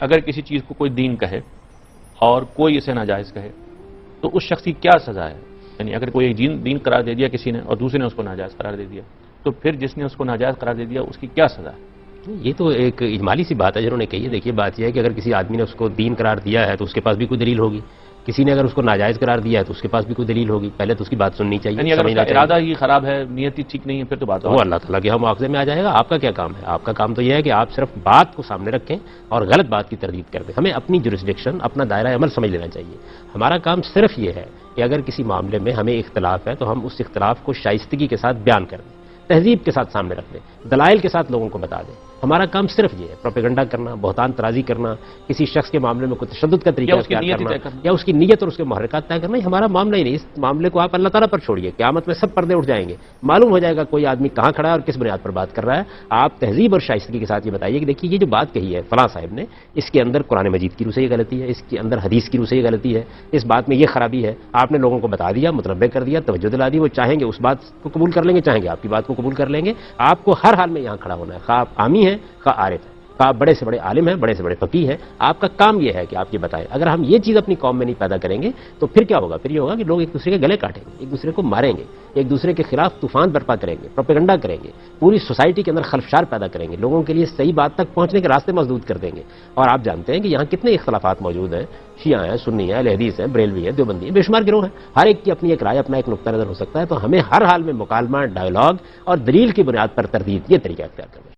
اگر کسی چیز کو کوئی دین کہے اور کوئی اسے ناجائز کہے تو اس شخص کی کیا سزا ہے؟ یعنی اگر کوئی دین قرار دے دیا کسی نے اور دوسرے نے اس کو ناجائز قرار دے دیا تو پھر جس نے اس کو ناجائز قرار دے دیا اس کی کیا سزا ہے؟ یہ تو ایک اجمالی سی بات ہے جنہوں نے کہی ہے. دیکھیے بات یہ ہے کہ اگر کسی آدمی نے اس کو دین قرار دیا ہے تو اس کے پاس بھی کوئی دلیل ہوگی. کسی نے اگر اس کو ناجائز قرار دیا ہے تو اس کے پاس بھی کوئی دلیل ہوگی. پہلے تو اس کی بات سننی چاہیے. یعنی اگر اس کا ارادہ ہی خراب ہے، نیت ہی ٹھیک نہیں ہے، پھر تو بات وہ اللہ تعالیٰ کے مواخذے میں آ جائے گا. آپ کا کیا کام ہے؟ آپ کا کام تو یہ ہے کہ آپ صرف بات کو سامنے رکھیں اور غلط بات کی تردید کر دیں. ہمیں اپنی جورسڈکشن، اپنا دائرہ عمل سمجھ لینا چاہیے. ہمارا کام صرف یہ ہے کہ اگر کسی معاملے میں ہمیں اختلاف ہے تو ہم اس اختلاف کو شائستگی کے ساتھ بیان کر دیں، تہذیب کے ساتھ سامنے رکھ دیں، دلائل کے ساتھ لوگوں کو بتا دیں. ہمارا کام صرف یہ ہے. پروپیگنڈا کرنا، بہتان ترازی کرنا، کسی شخص کے معاملے میں کوئی تشدد کا طریقہ اختیار کرنا یا اس کی نیت اور اس کے محرکات طے کرنا، یہ ہمارا معاملہ ہی نہیں. اس معاملے کو آپ اللہ تعالیٰ پر چھوڑیے. قیامت میں سب پردے اٹھ جائیں گے، معلوم ہو جائے گا کوئی آدمی کہاں کھڑا ہے اور کس بنیاد پر بات کر رہا ہے. آپ تہذیب اور شائستگی کے ساتھ یہ بتائیے کہ دیکھیے یہ جو بات کہی ہے فلاں صاحب نے، اس کے اندر قرآن مجید کی روح سے یہ غلطی ہے، اس کے اندر حدیث کی روح سے یہ غلطی ہے، اس بات میں یہ خرابی ہے. آپ نے لوگوں کو بتا دیا، متنبہ کر دیا، توجہ دلا دی. وہ چاہیں گے اس بات کو قبول کر لیں گے، چاہیں گے آپ کی بات کو قبول کر لیں گے. آپ کو ہر حال میں یہاں کھڑا ہونا ہے، خواہ آپ عامی ہیں خواہ عارف ہیں، آپ بڑے سے بڑے عالم ہیں، بڑے سے بڑے فقیہ ہیں. آپ کا کام یہ ہے کہ آپ یہ بتائیں. اگر ہم یہ چیز اپنی قوم میں نہیں پیدا کریں گے تو پھر کیا ہوگا؟ پھر یہ ہوگا کہ لوگ ایک دوسرے کے گلے کاٹیں گے، ایک دوسرے کو ماریں گے، ایک دوسرے کے خلاف طوفان برپا کریں گے، پروپیگنڈا کریں گے، پوری سوسائٹی کے اندر خلفشار پیدا کریں گے، لوگوں کے لیے صحیح بات تک پہنچنے کے راستے مسدود کر دیں گے. اور آپ جانتے ہیں کہ یہاں کتنے اختلافات موجود ہیں. شیعہ ہیں، سنی ہیں، اہل حدیث ہیں، بریلوی ہیں، دیوبندی ہیں، بے شمار گروہ ہیں. ہر ایک کی اپنی ایک رائے، اپنا ایک نقطہ نظر ہو سکتا ہے. تو ہمیں ہر حال میں مکالمہ، ڈائیلاگ اور دلیل کی بنیاد پر تردید، یہ طریقہ اختیار کرنا ہے.